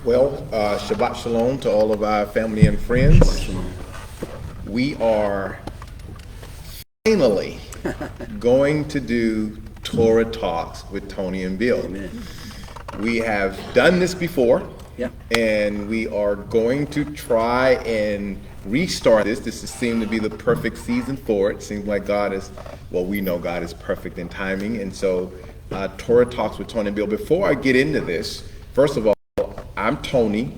Well, Shabbat Shalom to all of our family and friends. We are finally going to do Torah Talks with Tony and Bill. Amen. We have done this before, Yeah. and we are going to try and restart this. This seemed to be the perfect season for it. Seems like we know God is perfect in timing, and so Torah Talks with Tony and Bill. Before I get into this, first of all, I'm Tony,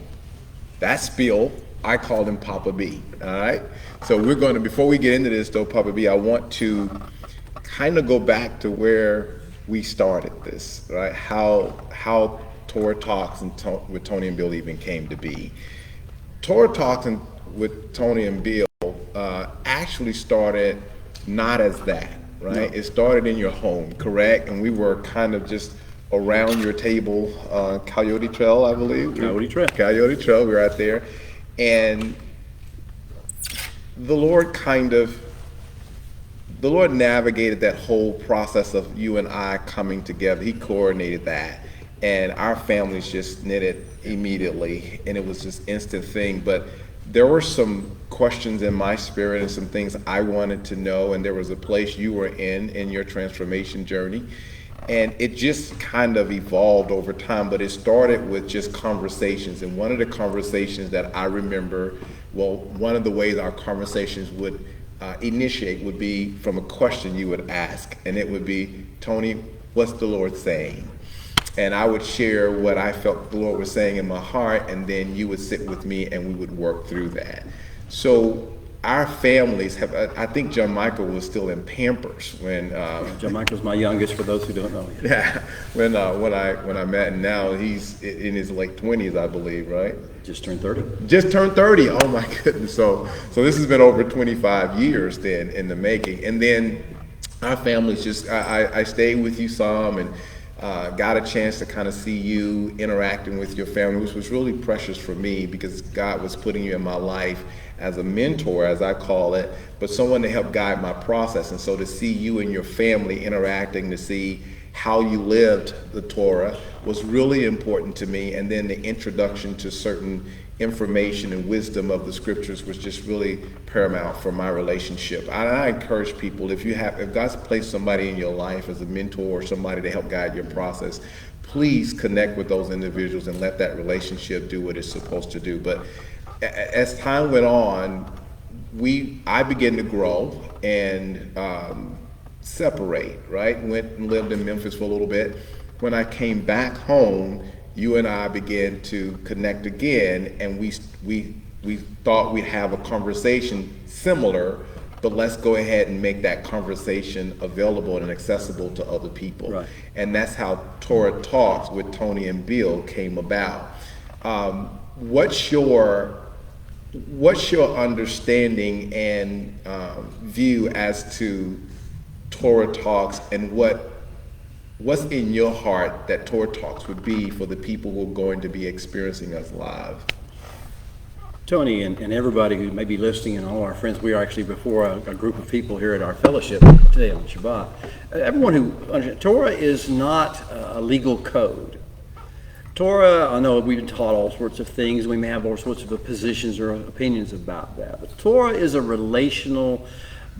that's Bill, I call him Papa B, all right? So before we get into this though, Papa B, I want to kind of go back to where we started this, right? How Torah Talks with Tony and Bill even came to be. Torah Talks with Tony and Bill actually started not as that, right? No. It started in your home, correct? And we were kind of just around your table, Coyote Trail, I believe. Coyote Trail, we were out there. And the Lord navigated that whole process of you and I coming together. He coordinated that. And our families just knitted immediately. And it was just instant thing. But there were some questions in my spirit and some things I wanted to know. And there was a place you were in your transformation journey. And it just kind of evolved over time, but it started with just conversations. And one of the conversations that I remember, one of the ways our conversations would initiate would be from a question you would ask. And it would be, Tony, what's the Lord saying? And I would share what I felt the Lord was saying in my heart, and then you would sit with me and we would work through that. So our families I think John Michael was still in Pampers when John Michael's my youngest, for those who don't know. Yeah, when I met him. Now he's in his late 20s, I believe, right? Just turned 30. Just turned 30. Oh my goodness. So this has been over 25 years then in the making. And then our families just I stayed with you some and got a chance to kind of see you interacting with your family, which was really precious for me because God was putting you in my life as a mentor, as I call it, but someone to help guide my process. And so to see you and your family interacting, to see how you lived the Torah was really important to me. And then the introduction to certain information and wisdom of the scriptures was just really paramount for my relationship. I encourage people, if God's placed somebody in your life as a mentor or somebody to help guide your process, please connect with those individuals and let that relationship do what it's supposed to do. But as time went on, I began to grow and separate, right? Went and lived in Memphis for a little bit. When I came back home, you and I began to connect again, and we thought we'd have a conversation similar, but let's go ahead and make that conversation available and accessible to other people. Right. And that's how Torah Talks with Tony and Bill came about. What's your understanding and view as to Torah Talks, and what's in your heart that Torah Talks would be for the people who are going to be experiencing us live? Tony and everybody who may be listening, and all our friends, we are actually before a group of people here at our fellowship today on Shabbat. Everyone who understands, Torah is not a legal code. Torah, I know we've been taught all sorts of things. We may have all sorts of positions or opinions about that. But Torah is a relational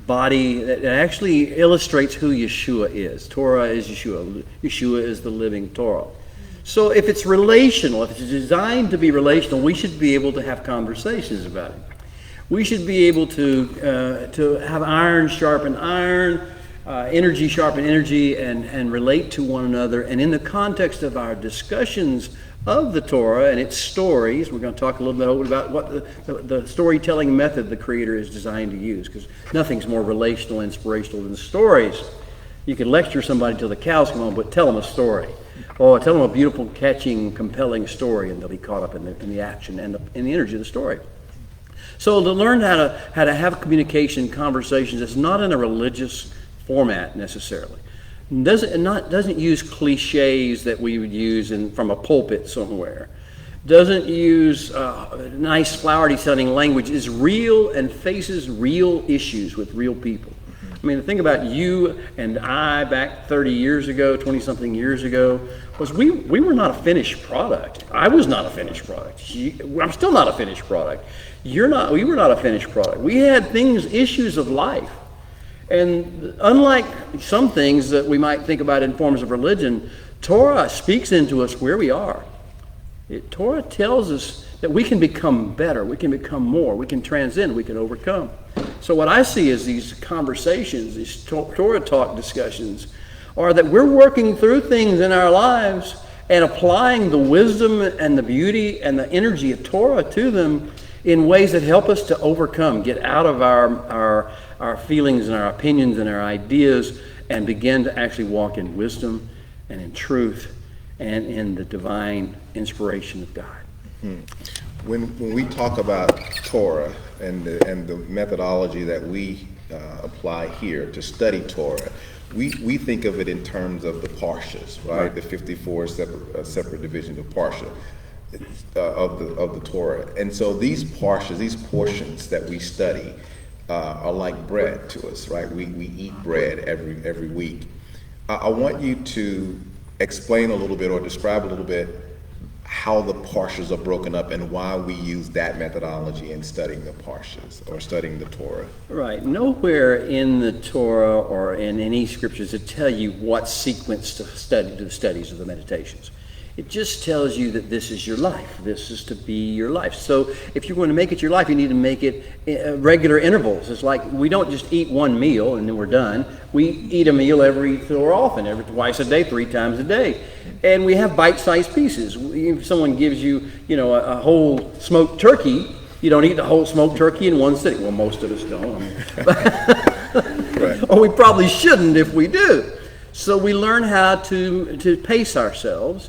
body that actually illustrates who Yeshua is. Torah is Yeshua. Yeshua is the living Torah. So if it's relational, if it's designed to be relational, we should be able to have conversations about it. We should be able to have iron sharpen iron, energy sharpen energy, and relate to one another. And in the context of our discussions of the Torah and its stories, we're going to talk a little bit about what the storytelling method the Creator is designed to use, because nothing's more relational, inspirational than stories. You can lecture somebody till the cows come home, but tell them a story. Or tell them a beautiful, catching, compelling story, and they'll be caught up in the action and in the energy of the story. So to learn how to have communication, conversations, it's not in a religious format necessarily. Doesn't use cliches that we would use from a pulpit somewhere. Doesn't use nice flowery sounding language. Is real and faces real issues with real people. I mean, the thing about you and I back 30 years ago, 20-something years ago, was we were not a finished product. I was not a finished product. I'm still not a finished product. We were not a finished product. We had issues of life. And unlike some things that we might think about in forms of religion, Torah speaks into us where we are. Torah tells us that we can become better, we can become more, we can transcend, we can overcome. So what I see is these conversations, these Torah talk discussions, are that we're working through things in our lives and applying the wisdom and the beauty and the energy of Torah to them in ways that help us to overcome, get out of our feelings and our opinions and our ideas, and begin to actually walk in wisdom and in truth and in the divine inspiration of God. When we talk about Torah and the methodology that we apply here to study Torah, we think of it in terms of the parshas, right? The 54 separate divisions of parsha of the Torah. And so these parshas, these portions that we study are like bread to us, right? We eat bread every week. I want you to explain a little bit or describe a little bit how the parshas are broken up and why we use that methodology in studying the parshas or studying the Torah. Right. Nowhere in the Torah or in any scriptures that tell you what sequence to study to the studies of the meditations. It just tells you that this is your life. This is to be your life. So if you're going to make it your life, you need to make it regular intervals. It's like we don't just eat one meal and then we're done. We eat a meal every so often, twice a day, 3 times a day. And we have bite-sized pieces. If someone gives you, a whole smoked turkey, you don't eat the whole smoked turkey in one sitting. Well, most of us don't. Right. Or we probably shouldn't if we do. So we learn how to pace ourselves,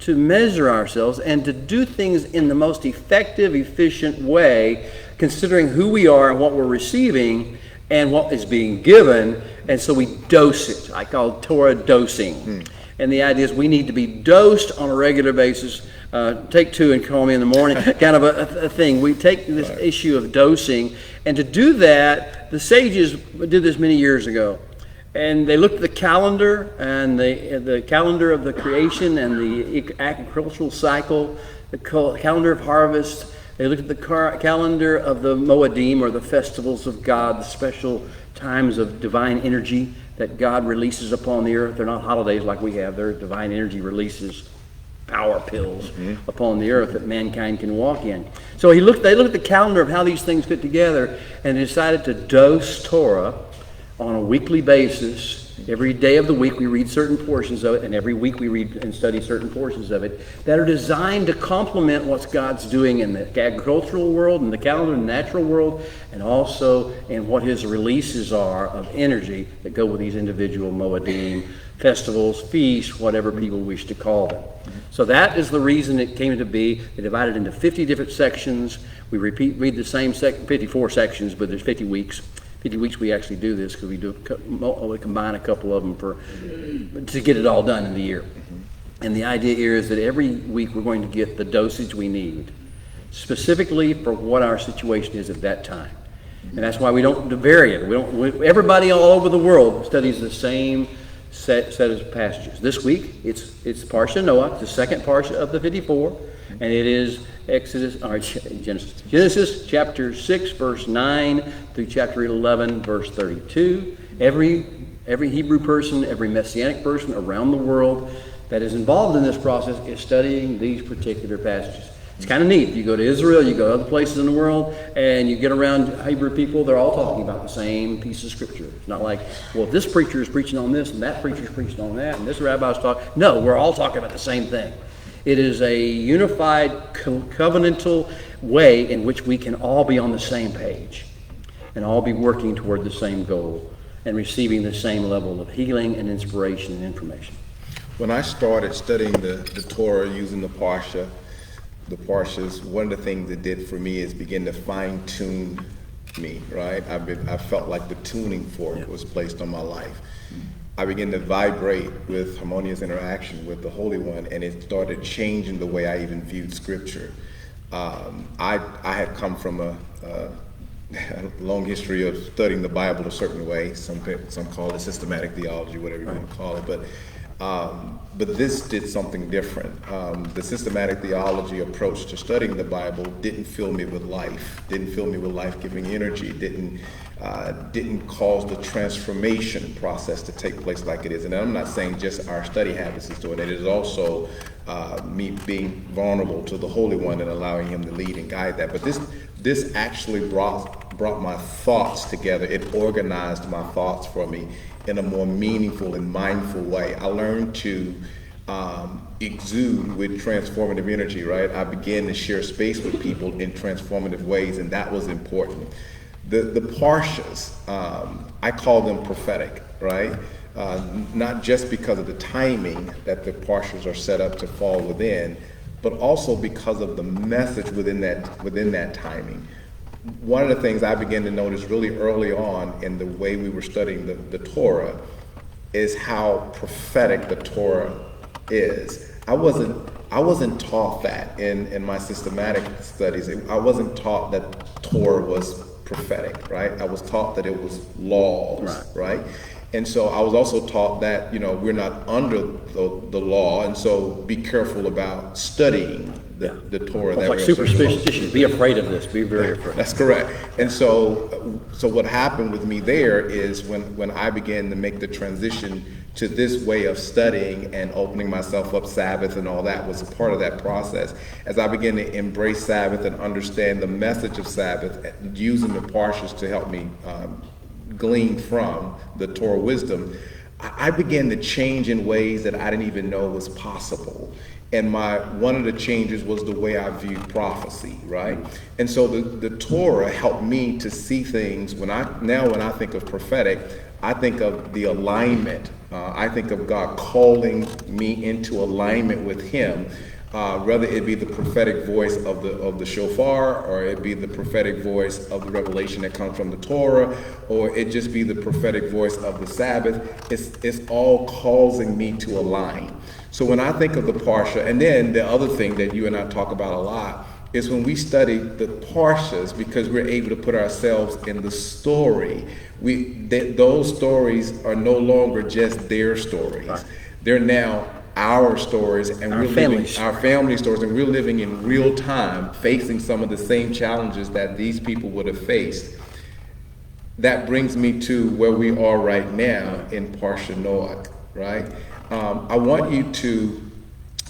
to measure ourselves, and to do things in the most effective, efficient way, considering who we are and what we're receiving and what is being given. And so we dose it. I call it Torah dosing. And the idea is we need to be dosed on a regular basis. Take 2 and call me in the morning, kind of a thing. We take this issue of dosing, and to do that, the sages did this many years ago. And they looked at the calendar and the calendar of the creation and the agricultural cycle, the calendar of harvest. They looked at the calendar of the Moedim, or the festivals of God, the special times of divine energy that God releases upon the earth. They're not holidays like we have. They're divine energy releases, power pills upon the earth that mankind can walk in. So they looked at the calendar of how these things fit together and decided to dose Torah on a weekly basis. Every day of the week we read certain portions of it, and every week we read and study certain portions of it that are designed to complement what God's doing in the agricultural world, in the calendar and natural world, and also in what his releases are of energy that go with these individual Moedim, festivals, feasts, whatever people wish to call them. So that is the reason it came to be. They divided into 50 different sections. We read the same 54 sections, but there's 50 weeks. 50 weeks we actually do this because we combine a couple of them to get it all done in the year. And the idea here is that every week we're going to get the dosage we need, specifically for what our situation is at that time. And that's why we don't vary it. Everybody all over the world studies the same set of passages. This week it's Parsha Noach, the second Parsha of the 54, and it is Genesis chapter 6 verse 9 through chapter 11 verse 32. Every Hebrew person, every Messianic person around the world that is involved in this process is studying these particular passages. It's kind of neat. You go to Israel, you go to other places in the world, and you get around Hebrew people, they're all talking about the same piece of scripture. It's not like, well, this preacher is preaching on this, and that preacher is preaching on that, and this rabbi's talking. No, we're all talking about the same thing. It is a unified, covenantal way in which we can all be on the same page and all be working toward the same goal and receiving the same level of healing and inspiration and information. When I started studying the Torah using the parshas, one of the things it did for me is begin to fine-tune me, right? I felt like the tuning fork was placed on my life. I began to vibrate with harmonious interaction with the Holy One, and it started changing the way I even viewed Scripture. I had come from a long history of studying the Bible a certain way. Some call it systematic theology, whatever you want to call it. But this did something different. The systematic theology approach to studying the Bible didn't fill me with life, didn't fill me with life-giving energy, didn't cause the transformation process to take place like it is. And I'm not saying just our study habits is doing it. It is also me being vulnerable to the Holy One and allowing Him to lead and guide that. But this actually brought my thoughts together. It organized my thoughts for me in a more meaningful and mindful way. I learned to exude with transformative energy, right? I began to share space with people in transformative ways, and that was important. The parshas, I call them prophetic, right? Not just because of the timing that the parshas are set up to fall within, but also because of the message within that timing. One of the things I began to notice really early on in the way we were studying the Torah is how prophetic the Torah is. I wasn't taught that in my systematic studies. I wasn't taught that Torah was prophetic, right? I was taught that it was laws, right? And so I was also taught that, we're not under the law, and so be careful about studying the Torah. It's like superstition. Be afraid of this. Be very afraid. That's correct. And so what happened with me there is when I began to make the transition to this way of studying and opening myself up Sabbath and all that was a part of that process. As I began to embrace Sabbath and understand the message of Sabbath, using the parshas to help me glean from the Torah wisdom, I began to change in ways that I didn't even know was possible. And one of the changes was the way I viewed prophecy, right? And so the Torah helped me to see things. When I think of prophetic, I think of the alignment. I think of God calling me into alignment with Him, whether it be the prophetic voice of the shofar, or it be the prophetic voice of the revelation that comes from the Torah, or it just be the prophetic voice of the Sabbath. It's all causing me to align. So when I think of the parsha, and then the other thing that you and I talk about a lot is when we study the parshas, because we're able to put ourselves in the story, those stories are no longer just their stories. Right. They're now our stories, and our family stories, and we're living in real time, facing some of the same challenges that these people would have faced. That brings me to where we are right now in Parsha Noach, right? I want you to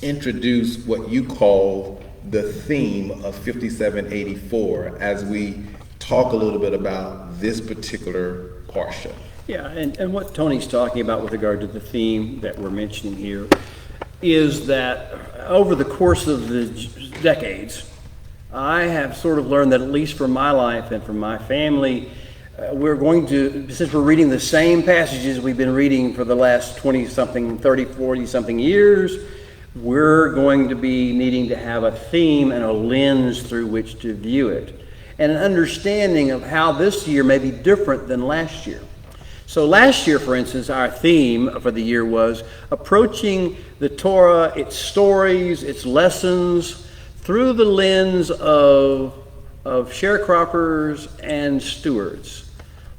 introduce what you call the theme of 5784 as we talk a little bit about this particular Parsha. Yeah, and what Tony's talking about with regard to the theme that we're mentioning here is that over the course of the decades, I have sort of learned that, at least for my life and for my family, we're going to, since we're reading the same passages we've been reading for the last 20-something, 30, 40-something years, we're going to be needing to have a theme and a lens through which to view it, and an understanding of how this year may be different than last year. So last year, for instance, our theme for the year was approaching the Torah, its stories, its lessons, through the lens of sharecroppers and stewards.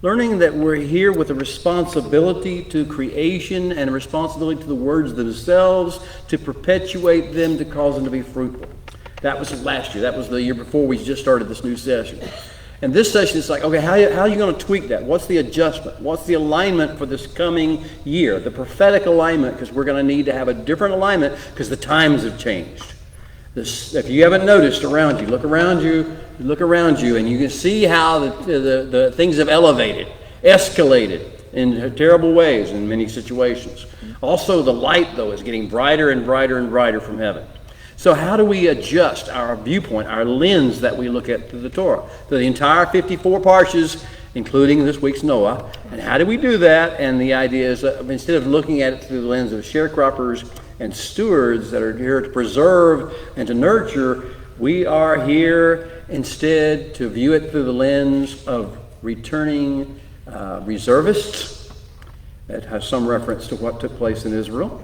Learning that we're here with a responsibility to creation and a responsibility to the words themselves, to perpetuate them, to cause them to be fruitful. That was last year. That was the year before we just started this new session. And this session is like, okay, how are you going to tweak that? What's the adjustment? What's the alignment for this coming year? The prophetic alignment, because we're going to need to have a different alignment because the times have changed. If you haven't noticed around you, look around you, and you can see how the things have escalated in terrible ways in many situations. Also, the light, though, is getting brighter and brighter and brighter from heaven. So how do we adjust our viewpoint, our lens that we look at through the Torah, through the entire 54 parshas, including this week's Noah? And how do we do that? And the idea is, instead of looking at it through the lens of sharecroppers and stewards that are here to preserve and to nurture, we are here instead to view it through the lens of returning reservists. It has some reference to what took place in Israel.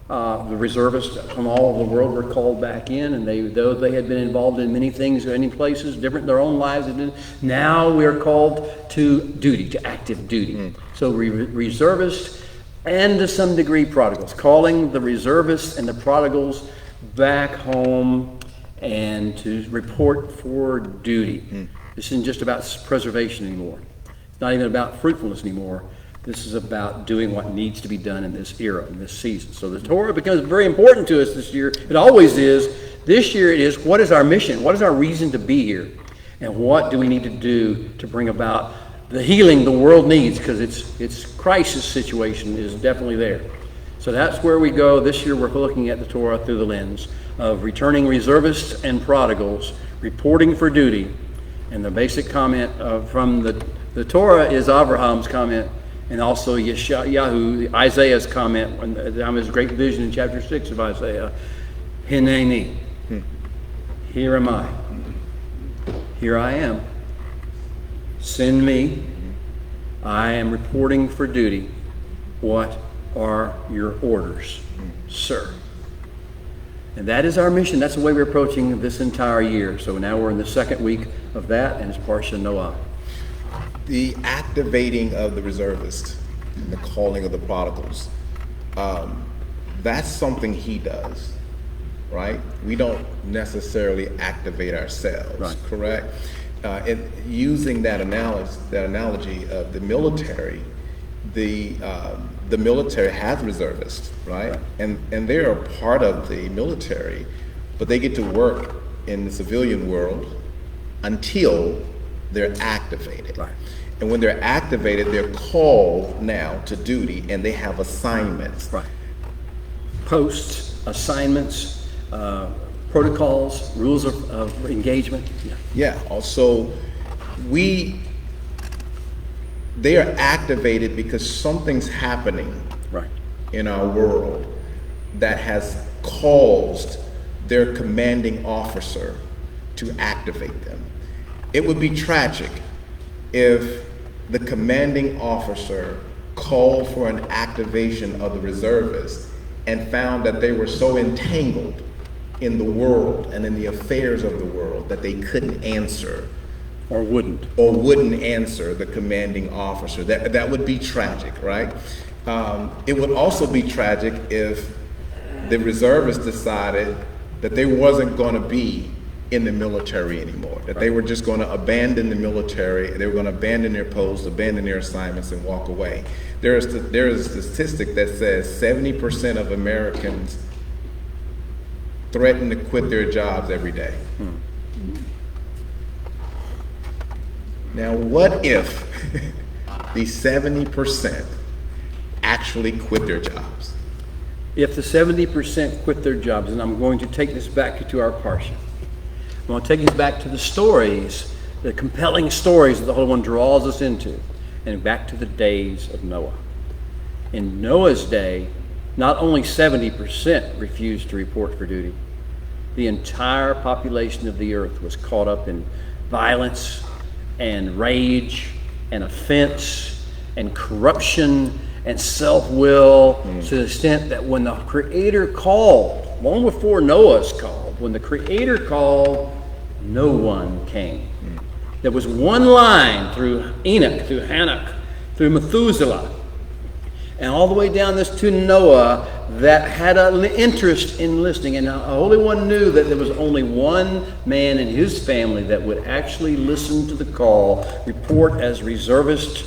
The reservists from all over the world were called back in, and though they had been involved in many things, many places, different in their own lives, now we are called to duty, to active duty. So reservists and to some degree prodigals, calling the reservists and the prodigals back home and to report for duty. This isn't just about preservation anymore. It's not even about fruitfulness anymore. This is about doing what needs to be done in this era, in this season. So the Torah becomes very important to us this year. It always is. This year it is, what is our mission? What is our reason to be here? And what do we need to do to bring about the healing the world needs? Because its crisis situation is definitely there. So that's where we go. This year we're looking at the Torah through the lens of returning reservists and prodigals, reporting for duty. And the basic comment from the Torah is Abraham's comment, and also Yeshayahu, Isaiah's comment on his great vision in chapter 6 of Isaiah. Hineni, here am I. Here I am. Send me. I am reporting for duty. What are your orders, sir? And that is our mission. That's the way we're approaching this entire year. So now we're in the second week of that, and it's Parsha Noach. The activating of the reservists and the calling of the prodigals, that's something he does, right? We don't necessarily activate ourselves, right. Correct? Using that analogy of the military, the military has reservists, right? And they're a part of the military, but they get to work in the civilian world until they're activated. Right. And when they're activated, they're called now to duty, and they have assignments. Right. Posts, assignments, protocols, rules of engagement. Yeah. Also, they are activated because something's happening Right. in our world that has caused their commanding officer to activate them. It would be tragic if the commanding officer called for an activation of the reservists and found that they were so entangled in the world and in the affairs of the world that they couldn't answer Or wouldn't. answer the commanding officer. That would be tragic, right? It would also be tragic if the reservists decided that they wasn't going to be in the military anymore, that they were just going to abandon the military, they were going to abandon their posts, abandon their assignments, and walk away. There is a statistic that says 70% of Americans threaten to quit their jobs every day. Now, what if the 70% actually quit their jobs? If the 70% quit their jobs, and I'm going to take this back to our Parsha. I'm going to take us back to the stories, the compelling stories that the Holy One draws us into, and back to the days of Noah. In Noah's day, not only 70% refused to report for duty, the entire population of the earth was caught up in violence and rage and offense and corruption and self-will, to the extent that when the Creator called, long before Noah's called, when the Creator called, no one came. There was one line through Enoch, through Hanok, through Methuselah, and all the way down this to Noah that had an interest in listening. And the Holy One knew that there was only one man in his family that would actually listen to the call, report as reservist,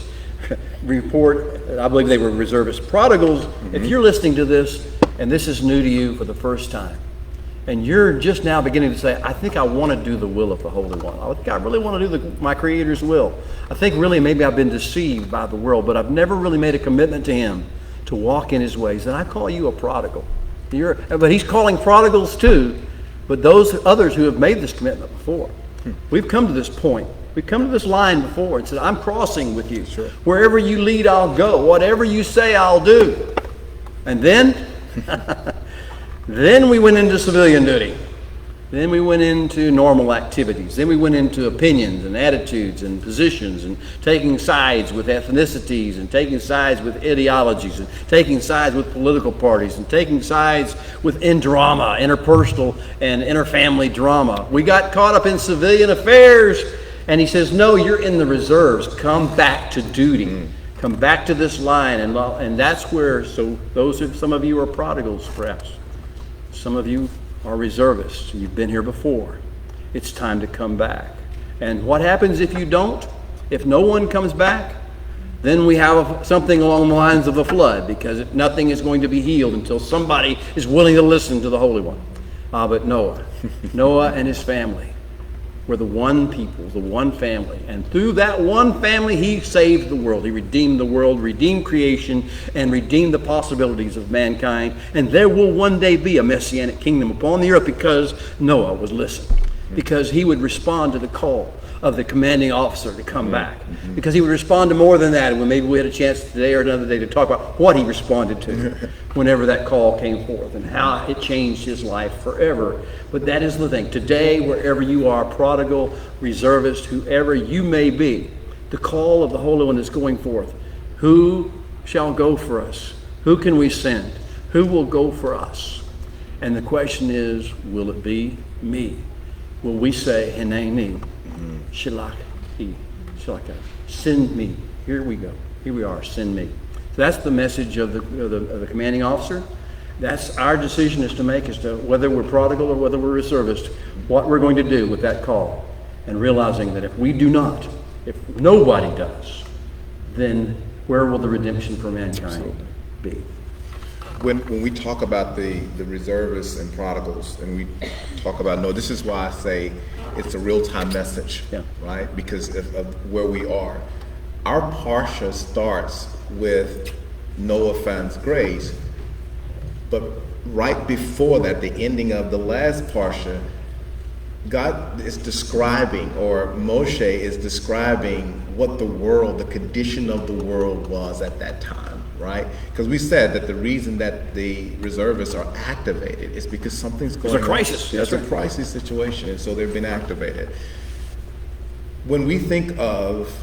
I believe they were reservist prodigals. If you're listening to this and this is new to you for the first time, and you're just now beginning to say, I think I want to do the will of the Holy One. I think I really want to do my Creator's will. I think really maybe I've been deceived by the world, but I've never really made a commitment to Him to walk in His ways. And I call you a prodigal. But He's calling prodigals too, but those others who have made this commitment before. We've come to this point. We've come to this line before and said, I'm crossing with you. Sure. Wherever you lead, I'll go. Whatever you say, I'll do. And then, then we went into civilian duty. Then we went into normal activities. Then we went into opinions and attitudes and positions and taking sides with ethnicities and taking sides with ideologies and taking sides with political parties and taking sides within drama, interpersonal and interfamily drama. We got caught up in civilian affairs, and he says, no, you're in the reserves. Come back to duty. Come back to this line. And that's where, so some of you are prodigals perhaps. Some of you are reservists. You've been here before. It's time to come back. And what happens if you don't? If no one comes back, then we have something along the lines of a flood, because nothing is going to be healed until somebody is willing to listen to the Holy One. But Noah and his family were the one people, the one family. And through that one family, he saved the world. He redeemed the world, redeemed creation, and redeemed the possibilities of mankind. And there will one day be a messianic kingdom upon the earth because Noah was listening, because he would respond to the call of the commanding officer to come back, because he would respond to more than that. And maybe we had a chance today or another day to talk about what he responded to whenever that call came forth and how it changed his life forever. But that is the thing. Today, wherever you are, prodigal, reservist, whoever you may be, the call of the Holy One is going forth. Who shall go for us? Who can we send? Who will go for us? And the question is, will it be me? Will we say, Hineni, Shilaki, send me. Here we go. Here we are. Send me. So that's the message of the commanding officer. That's our decision is to make as to whether we're prodigal or whether we're reservist, what we're going to do with that call, and realizing that if we do not, if nobody does, then where will the redemption for mankind be? When we talk about the reservists and prodigals, and we talk about, no, this is why I say it's a real-time message, right? Because of where we are. Our parsha starts with Noah finds grace, but right before that, the ending of the last parsha, God is describing, or Moshe is describing what the world, the condition of the world was at that time, right? Because we said that the reason that the reservists are activated is because something's going on. It's a crisis. It's a crisis situation, and so they've been activated. When we think of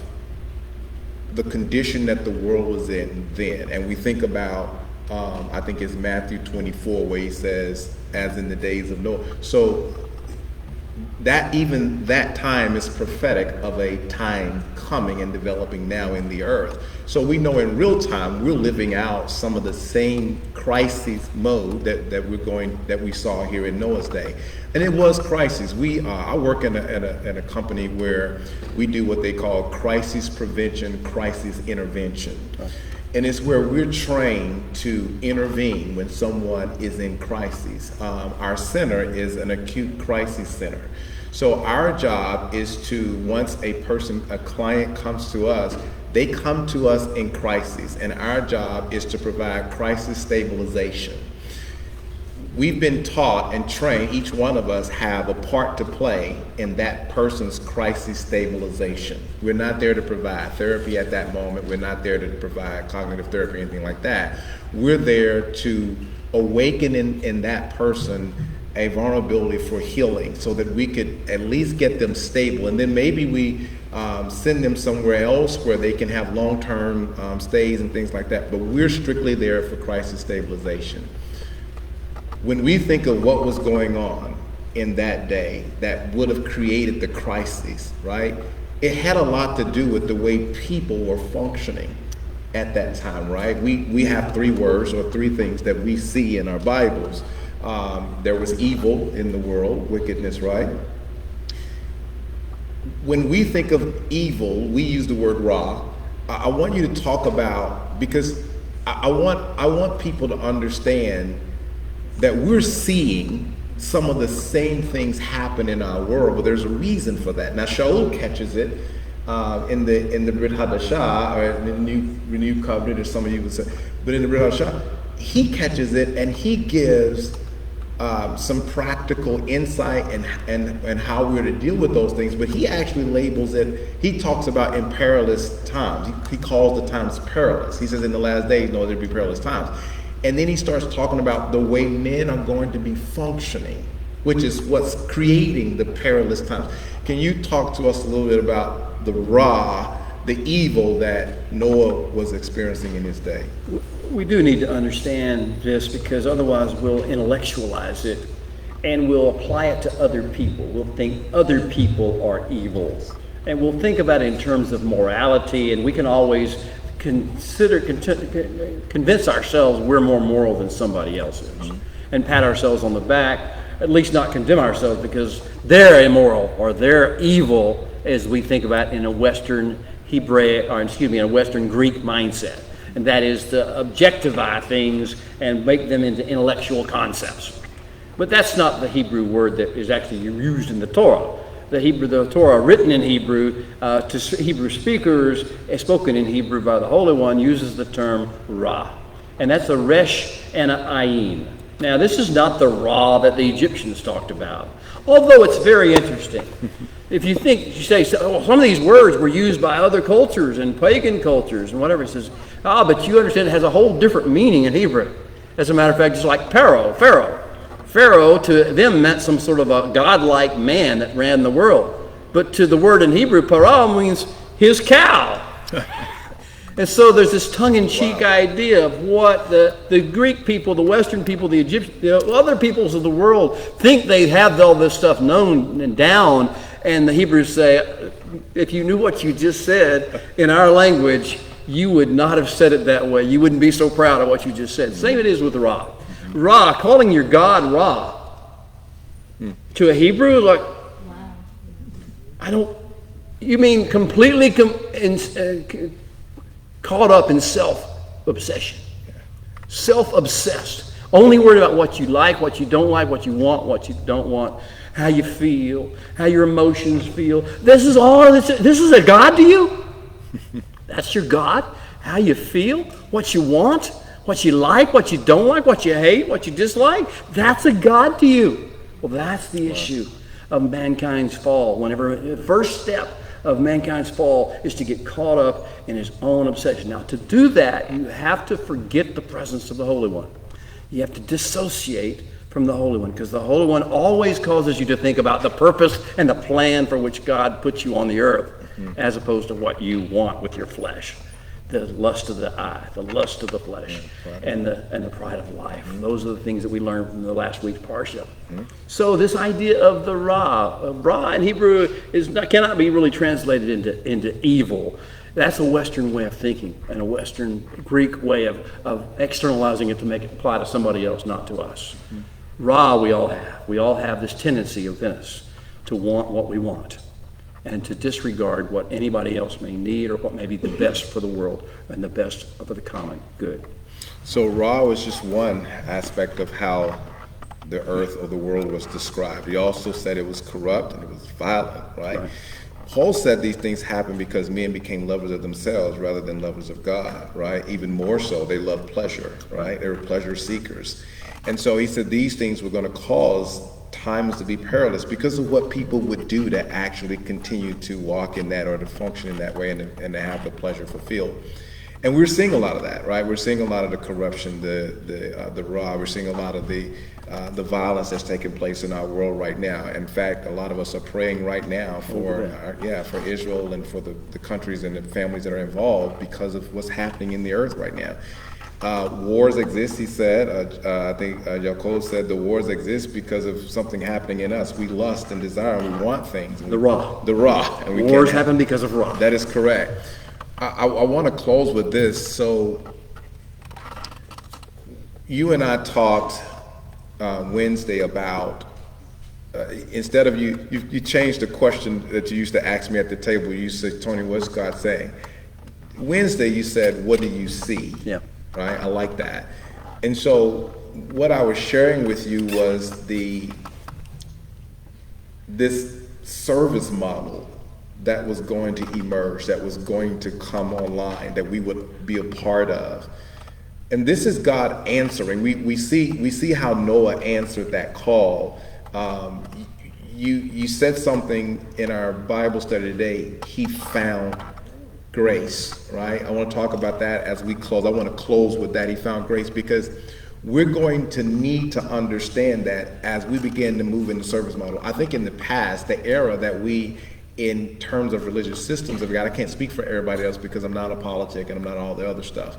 the condition that the world was in then, and we think about, I think it's Matthew 24, where he says, as in the days of Noah. So that even that time is prophetic of a time coming and developing now in the earth. So we know in real time we're living out some of the same crisis mode that we saw here in Noah's day, and it was crisis. I work in a company where we do what they call crisis prevention, crisis intervention. And it's where we're trained to intervene when someone is in crisis. Our center is an acute crisis center. So our job is to, once a client comes to us, they come to us in crisis, and our job is to provide crisis stabilization. We've been taught and trained, each one of us have a part to play in that person's crisis stabilization. We're not there to provide therapy at that moment. We're not there to provide cognitive therapy or anything like that. We're there to awaken in that person a vulnerability for healing so that we could at least get them stable. And then maybe we send them somewhere else where they can have long-term stays and things like that. But we're strictly there for crisis stabilization. When we think of what was going on in that day that would have created the crisis, right? It had a lot to do with the way people were functioning at that time, right? We have three words or three things that we see in our Bibles. There was evil in the world, wickedness, right? When we think of evil, we use the word ra. I want you to talk about, because I want people to understand that we're seeing some of the same things happen in our world, but there's a reason for that. Now, Shaul catches it in the Brit Hadashah, or in the New Covenant, or some of you would say, but in the Brit Hadashah, he catches it and he gives some practical insight and how we're to deal with those things, but he actually labels it, he talks about in perilous times. He calls the times perilous. He says in the last days, no, there'll be perilous times. And then he starts talking about the way men are going to be functioning which is what's creating the perilous times. Can you talk to us a little bit about the Ra, the evil that Noah was experiencing in his day? We do need to understand this, because otherwise we'll intellectualize it and we'll apply it to other people. We'll think other people are evil. And we'll think about it in terms of morality, and we can always convince ourselves we're more moral than somebody else is, and pat ourselves on the back, at least not condemn ourselves because they're immoral or they're evil, as we think about in a Western in a Western Greek mindset. And that is to objectify things and make them into intellectual concepts. But that's not the Hebrew word that is actually used in the Torah. The Torah written in Hebrew to Hebrew speakers, spoken in Hebrew by the Holy One, uses the term Ra. And that's a resh and a ayin. Now, this is not the Ra that the Egyptians talked about, although it's very interesting. If you say, some of these words were used by other cultures and pagan cultures and whatever. It says, but you understand it has a whole different meaning in Hebrew. As a matter of fact, just like Pharaoh. Pharaoh to them meant some sort of a godlike man that ran the world. But to the word in Hebrew, parah means his cow. And so there's this tongue-in-cheek idea of what the Greek people, the Western people, the Egyptians, the other peoples of the world think they have all this stuff known and down. And the Hebrews say, if you knew what you just said in our language, you would not have said it that way. You wouldn't be so proud of what you just said. Same it is with Ra. Ra, calling your God Ra, to a Hebrew, like, you mean completely caught up in self-obsession. Self-obsessed. Only worried about what you like, what you don't like, what you want, what you don't want, how you feel, how your emotions feel. This is a God to you? That's your God? How you feel? What you want? What you like, what you don't like, what you hate, what you dislike? That's a God to you. Well, that's the issue of mankind's fall. Whenever the first step of mankind's fall is to get caught up in his own obsession. Now, to do that, you have to forget the presence of the Holy One. You have to dissociate from the Holy One, because the Holy One always causes you to think about the purpose and the plan for which God put you on the earth, as opposed to what you want with your flesh. The lust of the eye, the lust of the flesh, and the pride of life. And those are the things that we learned from the last week's parsha. So this idea of the Ra in Hebrew cannot be really translated into evil. That's a Western way of thinking and a Western Greek way of externalizing it to make it apply to somebody else, not to us. Ra we all have. We all have this tendency within us to want what we want, and to disregard what anybody else may need or what may be the best for the world and the best for the common good. So Ra was just one aspect of how the earth or the world was described. He also said it was corrupt and it was violent, right? Paul said these things happened because men became lovers of themselves rather than lovers of God, right? Even more so, they loved pleasure, right? They were pleasure seekers. And so he said these things were going to cause times to be perilous because of what people would do to actually continue to walk in that or to function in that way and to have the pleasure fulfilled. And we're seeing a lot of that, right? We're seeing a lot of the corruption, the Ra. We're seeing a lot of the violence that's taking place in our world right now. In fact, a lot of us are praying right now for Israel and for the countries and the families that are involved because of what's happening in the earth right now. Wars exist, he said. I think Yaakov said the wars exist because of something happening in us. We lust and desire and we want things. The Ra. And Wars happen because of Ra. That is correct. I want to close with this. So you and I talked Wednesday about, instead of you changed the question that you used to ask me at the table. You said, Tony, what's God saying? Wednesday you said, what do you see? Yeah. Right? I like that. And so what I was sharing with you was this service model that was going to emerge, that was going to come online, that we would be a part of. And this is God answering. We see how Noah answered that call. You said something in our Bible study today. He found grace, right? I want to talk about that as we close. I want to close with that. He found grace because we're going to need to understand that as we begin to move into service model. I think in the past, the era that we, in terms of religious systems of God, I can't speak for everybody else because I'm not a politic and I'm not all the other stuff.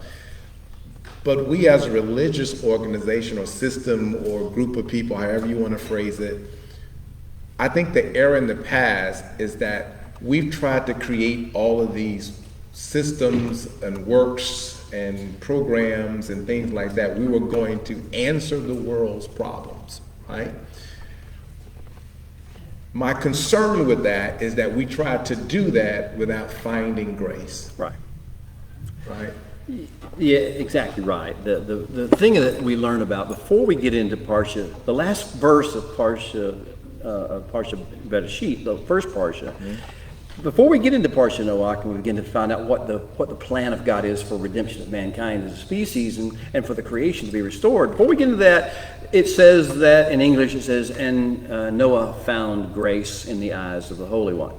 But we as a religious organization or system or group of people, however you want to phrase it, I think the error in the past is that we've tried to create all of these systems and works and programs and things like that. We were going to answer the world's problems, right? My concern with that is that we tried to do that without finding grace. Right. Right? Yeah, exactly right. The thing that we learn about before we get into Parsha, the last verse of Parsha Bereshit, the first Parsha, before we get into Parsha Noach and we begin to find out what the plan of God is for redemption of mankind as a species and for the creation to be restored, before we get into that, it says that in English it says, and Noah found grace in the eyes of the Holy One.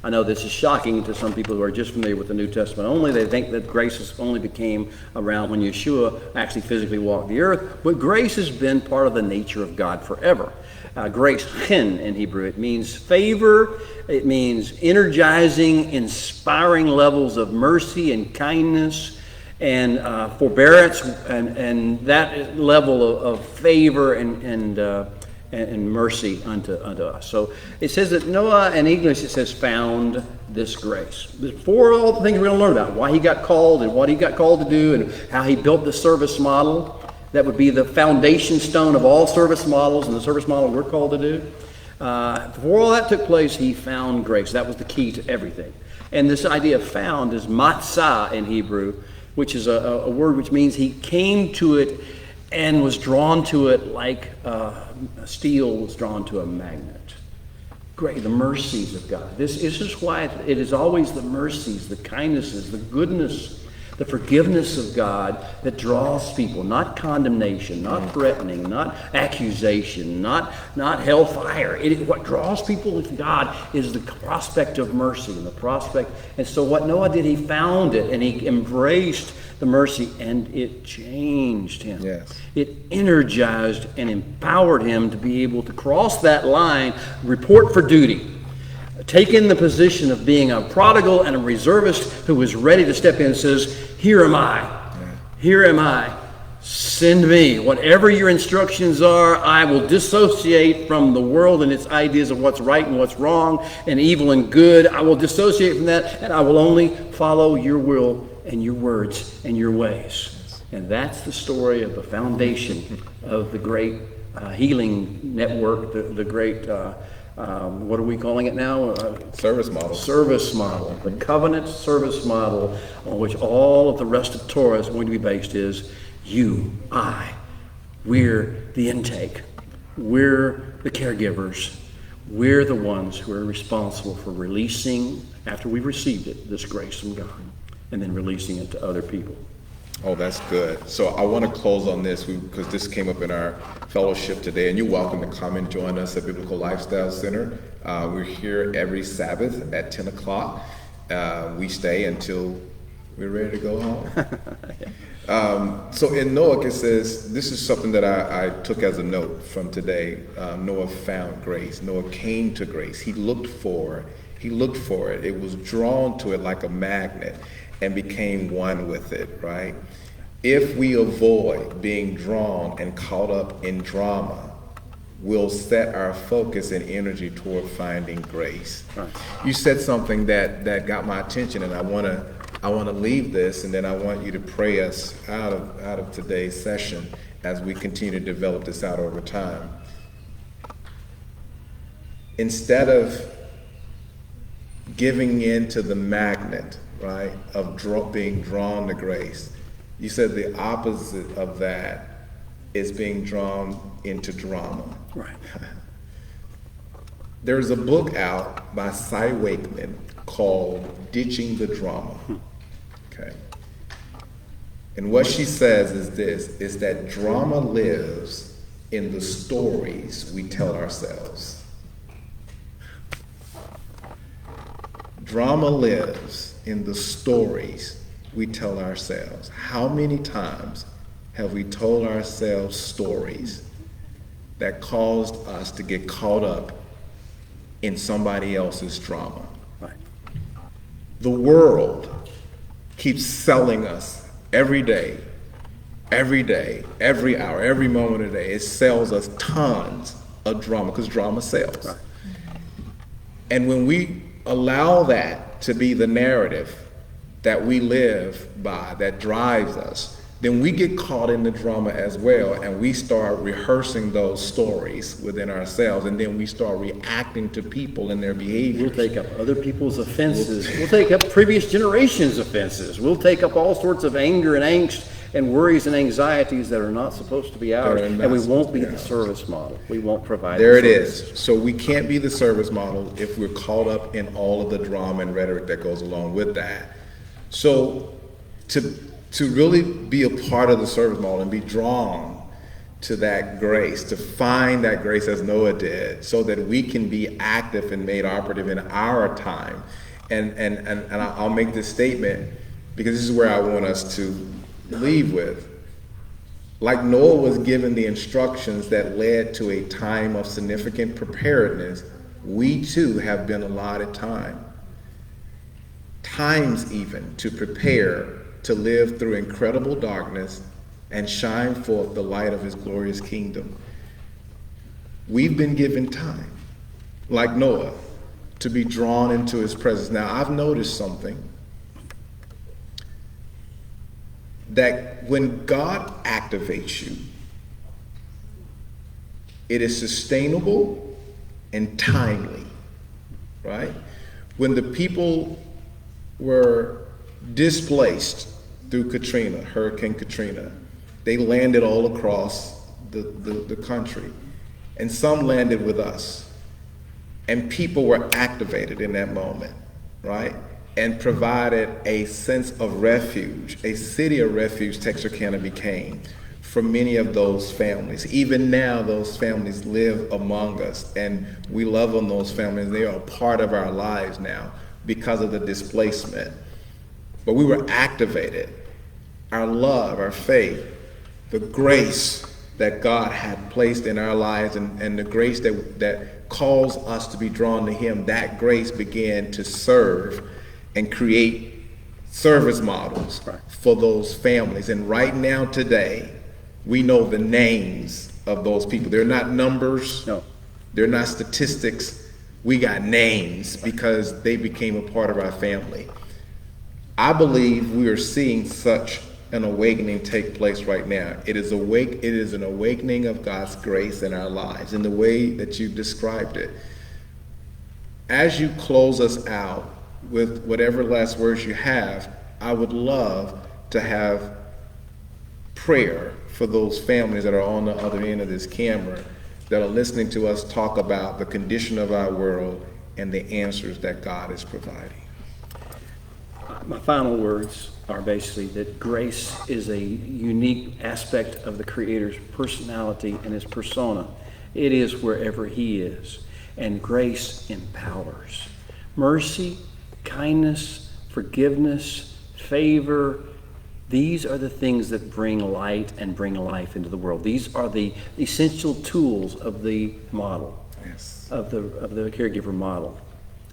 I know this is shocking to some people who are just familiar with the New Testament only. They think that grace only became around when Yeshua actually physically walked the earth, but grace has been part of the nature of God forever. Grace, chen in Hebrew, it means favor, it means energizing, inspiring levels of mercy and kindness and forbearance, and that level of favor and mercy unto us. So it says that Noah, in English, it says found this grace. Before all the things we're going to learn about, why he got called and what he got called to do and how he built the service model, that would be the foundation stone of all service models and the service model we're called to do. Before all that took place, he found grace. That was the key to everything. And this idea of found is matzah in Hebrew, which is a word which means he came to it and was drawn to it like steel was drawn to a magnet. Great, the mercies of God. This is why it is always the mercies, the kindnesses, the goodness, the forgiveness of God that draws people, not condemnation, not threatening, not accusation, not hellfire. What draws people to God is the prospect of mercy and the prospect. And so what Noah did, he found it and he embraced the mercy, and it changed him. Yes. It energized and empowered him to be able to cross that line, report for duty, take in the position of being a prodigal and a reservist who was ready to step in and says, here am I, here am I, send me. Whatever your instructions are, I will dissociate from the world and its ideas of what's right and what's wrong and evil and good. I will dissociate from that, and I will only follow your will and your words and your ways. And that's the story of the foundation of the great healing network, the great what are we calling it now? Service model. Service model. The covenant service model on which all of the rest of Torah is going to be based is you, I. We're the intake. We're the caregivers. We're the ones who are responsible for releasing, after we've received it, this grace from God, and then releasing it to other people. Oh, that's good. So I want to close on this because this came up in our fellowship today, and you're welcome to come and join us at Biblical Lifestyle Center. We're here every Sabbath at 10 o'clock. We stay until we're ready to go home. So in Noach, it says, this is something that I took as a note from today. Noah found grace. Noah came to grace. He looked for it. It was drawn to it like a magnet and became one with it, right? If we avoid being drawn and caught up in drama, we'll set our focus and energy toward finding grace. Right. You said something that got my attention, and I want to leave this, and then I want you to pray us out of today's session as we continue to develop this out over time. Instead of giving in to the magnet, right, of being drawn to grace, you said the opposite of that is being drawn into drama. Right. There's a book out by Cy Wakeman called Ditching the Drama. Okay. And what she says is this, is that drama lives in the stories we tell ourselves. Drama lives in the stories we tell ourselves. How many times have we told ourselves stories that caused us to get caught up in somebody else's drama? Right. The world keeps selling us every day, every hour, every moment of the day. It sells us tons of drama, because drama sells. Right. And when we allow that to be the narrative that we live by, that drives us, then we get caught in the drama as well, and we start rehearsing those stories within ourselves, and then we start reacting to people and their behavior. We'll take up other people's offenses. We'll take up previous generations' offenses. We'll take up all sorts of anger and angst and worries and anxieties that are not supposed to be ours, and we won't be the service model. We won't provide There the it service. is. So we can't be the service model if we're caught up in all of the drama and rhetoric that goes along with that. So to really be a part of the service model and be drawn to that grace, to find that grace as Noah did, so that we can be active and made operative in our time. And I'll make this statement because this is where I want us to leave with. Like Noah was given the instructions that led to a time of significant preparedness, we too have been allotted times even to prepare to live through incredible darkness and shine forth the light of his glorious kingdom. We've been given time, like Noah, to be drawn into his presence. Now, I've noticed something, that when God activates you, it is sustainable and timely, right? When the people were displaced through Katrina, Hurricane Katrina, they landed all across the country, and some landed with us, and people were activated in that moment, right? And provided a sense of refuge, a city of refuge Texarkana became for many of those families. Even now, those families live among us, and we love on those families. They are a part of our lives now because of the displacement. But we were activated. Our love, our faith, the grace that God had placed in our lives, and the grace that calls us to be drawn to him, that grace began to serve and create service models for those families. And right now, today, we know the names of those people. They're not numbers. No. They're not statistics. We got names because they became a part of our family. I believe we are seeing such an awakening take place right now. It is an awakening of God's grace in our lives in the way that you described it. As you close us out with whatever last words you have, I would love to have prayer for those families that are on the other end of this camera, that are listening to us talk about the condition of our world and the answers that God is providing. My final words are basically that grace is a unique aspect of the Creator's personality and his persona. It is wherever he is, and grace empowers. Mercy, kindness, forgiveness, favor, these are the things that bring light and bring life into the world. These are the essential tools of the model, Yes. of the caregiver model.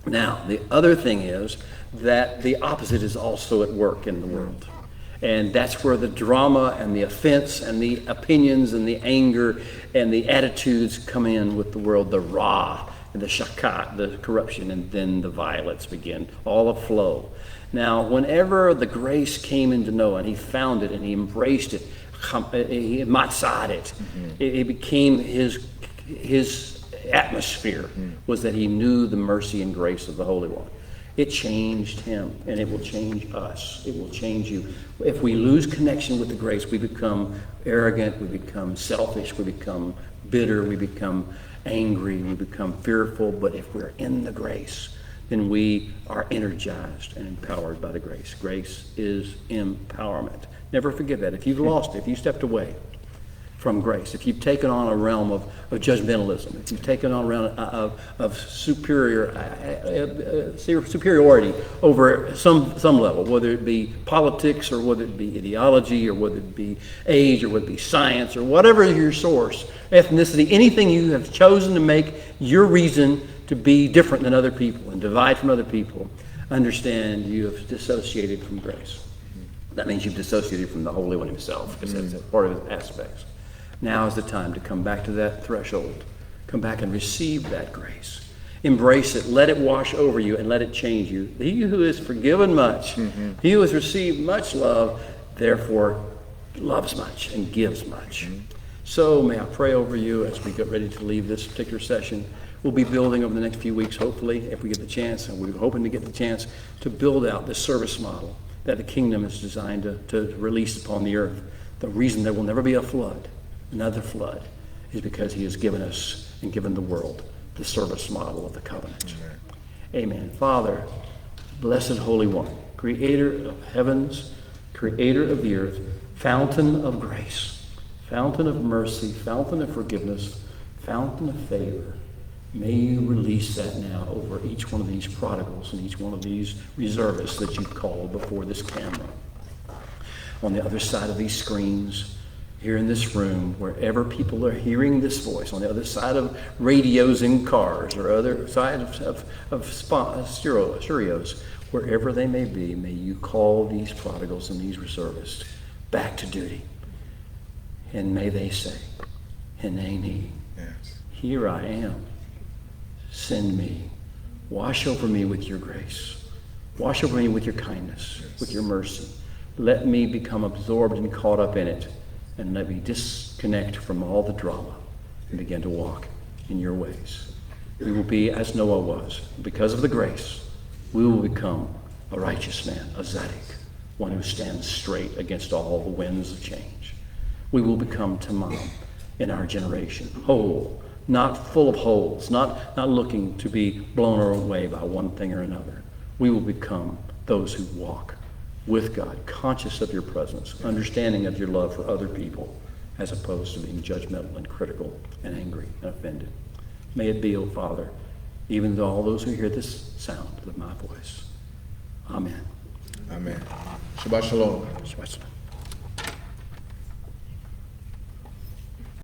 Now, the other thing is that the opposite is also at work in the world. And that's where the drama and the offense and the opinions and the anger and the attitudes come in with the world, the ra, the shakat, the corruption, and then the violence begin, all aflow. Now, whenever the grace came into Noah and he found it and he embraced it, he matzad it, it became his atmosphere, was that he knew the mercy and grace of the Holy One. It changed him, and it will change us. It will change you. If we lose connection with the grace, we become arrogant, we become selfish, we become bitter, we become angry, we become fearful. But if we're in the grace, then we are energized and empowered by the grace. Grace is empowerment. Never forget that. If you've lost it, if you stepped away, from grace, if you've taken on a realm of judgmentalism, if you've taken on a realm of superiority over some level, whether it be politics or whether it be ideology or whether it be age or whether it be science or whatever your source, ethnicity, anything you have chosen to make your reason to be different than other people and divide from other people, understand you have dissociated from grace. That means you've dissociated from the Holy One himself, because that's part of his aspects. Now is the time to come back to that threshold. Come back and receive that grace. Embrace it. Let it wash over you and let it change you. He who is forgiven much, he who has received much love, therefore loves much and gives much. So may I pray over you as we get ready to leave this particular session. We'll be building over the next few weeks, hopefully, if we get the chance, and we're hoping to get the chance to build out this service model that the kingdom is designed to release upon the earth. The reason there will never be a flood, another flood, is because he has given us and given the world the service model of the covenant. Amen. Father, blessed Holy One, creator of heavens, creator of the earth, fountain of grace, fountain of mercy, fountain of forgiveness, fountain of favor, may you release that now over each one of these prodigals and each one of these reservists that you've called before this camera. On the other side of these screens, here in this room, wherever people are hearing this voice, on the other side of radios in cars or other side of stereos, wherever they may be, may you call these prodigals and these reservists back to duty. And may they say, Hineni, here I am. Send me. Wash over me with your grace. Wash over me with your kindness, with your mercy. Let me become absorbed and caught up in it. And let me disconnect from all the drama and begin to walk in your ways. We will be as Noah was. Because of the grace, we will become a righteous man, a Zadok, one who stands straight against all the winds of change. We will become Tamam in our generation, whole, not full of holes, not looking to be blown away by one thing or another. We will become those who walk with God, conscious of your presence, understanding of your love for other people, as opposed to being judgmental and critical and angry and offended. May it be, O Father, even to all those who hear this sound of my voice. Amen. Amen. Shabbat shalom. Shabbat shalom.